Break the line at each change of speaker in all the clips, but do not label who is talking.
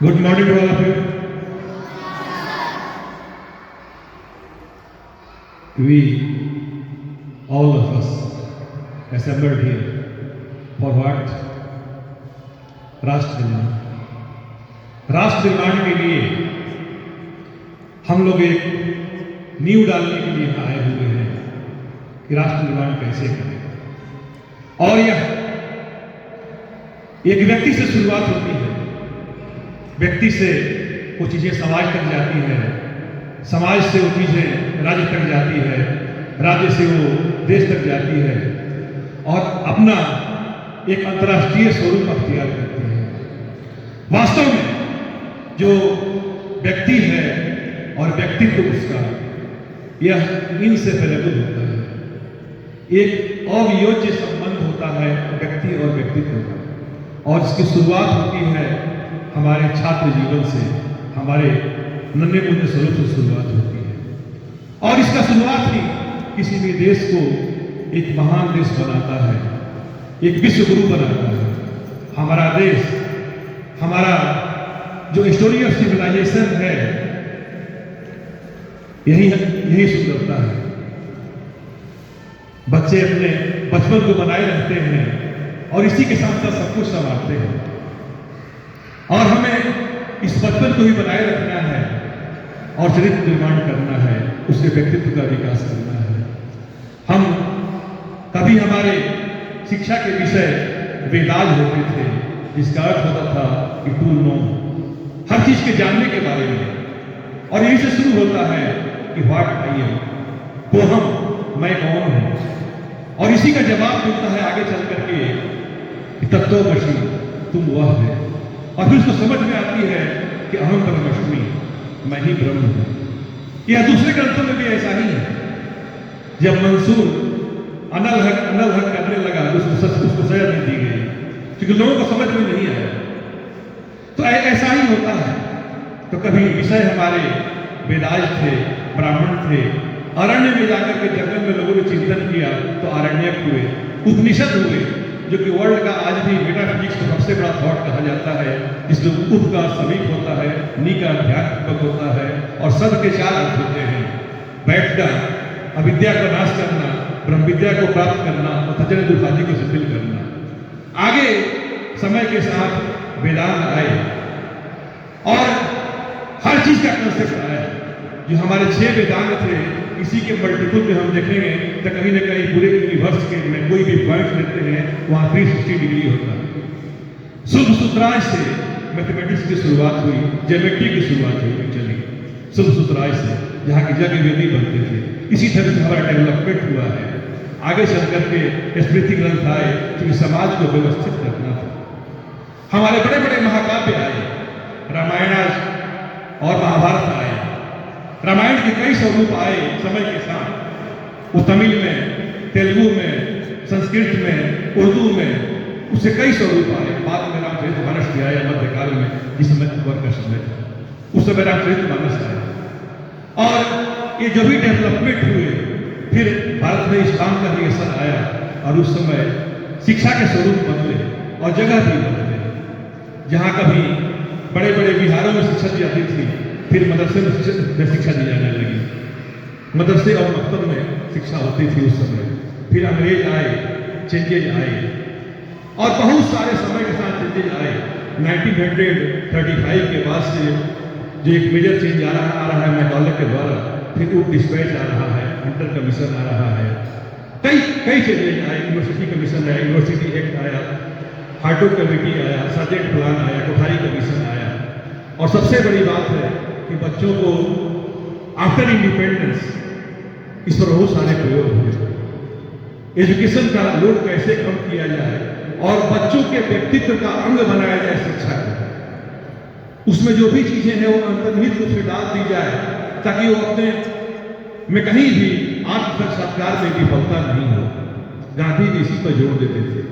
Good morning to all of you. We, all of us, assembled here for what? राष्ट्र निर्माण। राष्ट्र निर्माण के लिए हम लोग एक नींव डालने के लिए आए हुए हैं कि राष्ट्र निर्माण कैसे करें। और यह एक व्यक्ति से शुरुआत होती है। व्यक्ति से वो चीजें समाज तक जाती है, समाज से वो चीजें राज्य तक जाती है, राज्य से वो देश तक जाती है और अपना एक अंतर्राष्ट्रीय स्वरूप अख्तियार करती है। वास्तव में जो व्यक्ति है और व्यक्तित्व उसका, यह इनसेपरेबल होता है। एक अवियोज्य संबंध होता है व्यक्ति और व्यक्तित्व का, और इसकी शुरुआत होती है हमारे छात्र जीवन से, हमारे नन्हे मुन्ने स्वरूप से शुरुआत होती है। और इसका शुरुआत ही किसी भी देश को एक महान देश बनाता है, एक विश्व गुरु बनाता है। हमारा देश, हमारा जो स्टोरी ऑफ सिविलाइजेशन है, यही सुंदरता है। बच्चे अपने बचपन को बनाए रखते हैं और इसी के साथ साथ सब कुछ संभालते हैं, और हमें इस बचपन को ही बनाए रखना है और चरित्र निर्माण करना है, उसके व्यक्तित्व का विकास करना है। हम कभी हमारे शिक्षा के विषय वेदांत होते थे, जिसका अर्थ होता था कि टू नो, हर चीज के जानने के बारे में। और यही से शुरू होता है कि व्हाट आई एम, तो हम, मैं कौन हूं। और इसी का जवाब मिलता है आगे चल करके कि तत्वमसि, तुम वह है। और फिर उसको समझ में आती है कि अहम ब्रह्मास्मि, मैं ही ब्रह्म हूं। यह दूसरे ग्रंथों में भी ऐसा ही है। जब मंसूर अनल हक करने लगा, उसको सजा नहीं दी गई क्योंकि लोगों को समझ में नहीं आया। तो ऐसा ही होता है। तो कभी विषय हमारे वेदांत थे, ब्राह्मण थे, अरण्य में जाकर के जंगल में लोगों ने चिंतन किया तो आरण्यक हुए, उपनिषद हुए, जो कि वर्ल्ड का आज भी मेटाफिजिक्स का सबसे बड़ा थॉट कहा जाता है, जिसमें उप का समीप होता है, नी का अध्यात्मक होता है और सद के चार अर्थ होते हैं। बैठना, अविद्या का नाश करना, ब्रह्म विद्या को प्राप्त करना और तजन दुर्भाग्य को शिथिल करना। आगे समय के साथ वेदांत आए और हर चीज का कंसेप्ट आया। जो हमारे 6 वेदांत थे, इसी के मल्टीपल में हम देखेंगे तो कहीं ना कहीं पूरे यूनिवर्स के में कोई भी पॉइंट लेते हैं वहां 360 डिग्री होता है। शुभ सूत्रांश से मैथमेटिक्स की शुरुआत हुई, ज्योमेट्री की शुरुआत हुई। चली शुभ सूत्रांश से, जहाँ की जग वेदी बनते थे। इसी तरह से हमारा डेवलपमेंट हुआ है। आगे चल करके स्मृति ग्रंथ आए, क्योंकि समाज को व्यवस्थित करना था। हमारे बड़े बड़े महाकाव्य आए, रामायण और महाभारत आए। रामायण के कई स्वरूप आए समय के साथ। वो तमिल में, तेलुगु में, संस्कृत में, उर्दू में, उससे कई स्वरूप आए। बाद में रामचरितमानस भी आया मध्यकाल में, जिस समय अकबर का समय था, उस समय रामचरितमानस आया। और ये जो भी डेवलपमेंट हुए, फिर भारत में इस्लाम का भी असर आया और उस समय शिक्षा के स्वरूप बदले और जगह भी बदले। जहाँ कभी बड़े बड़े विहारों में शिक्षा दी जाती थी, फिर मदरसे में शिक्षा दी जाने लगी। मदरसे और मकतब में शिक्षा होती थी उस समय। फिर अंग्रेज आए, चेंजेज आए और बहुत सारे समय के साथ चेंजेज आए। 1935 के बाद से जो एक मेजर चेंज आ रहा है मैकॉले के द्वारा, फिर वो डिस्पैच आ रहा है, हंटर कमीशन आ रहा है, कई चेंजेज आए। यूनिवर्सिटी कमीशन आया, यूनिवर्सिटी एक्ट आया, हार्टोग कमेटी आया, सर्जेंट प्लान आया, कोठारी कमीशन आया। और सबसे बड़ी बात है कि बच्चों को आफ्टर इंडिपेंडेंस इस पर बहुत सारे प्रयोग हुए। एजुकेशन का लोड कैसे कम किया जाए और बच्चों के व्यक्तित्व का अंग बनाया जाए शिक्षा को। उसमें जो भी चीजें हैं वो अंतर्निहित रूप से डाल दी जाए, ताकि वो अपने में कहीं भी आत्म साक्षात्कार में विफलता नहीं हो। गांधी जी इसी पर जोर देते थे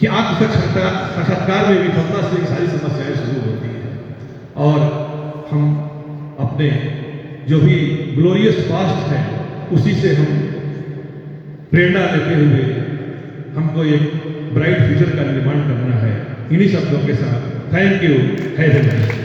कि आत्म साक्षात्कार में विफलता से सारी समस्याएं शुरू होती हैं। और हम अपने जो भी ग्लोरियस पास्ट है, उसी से हम प्रेरणा लेते हुए हमको एक ब्राइट फ्यूचर का निर्माण करना है। इन्हीं शब्दों के साथ थैंक यू वेरी मच।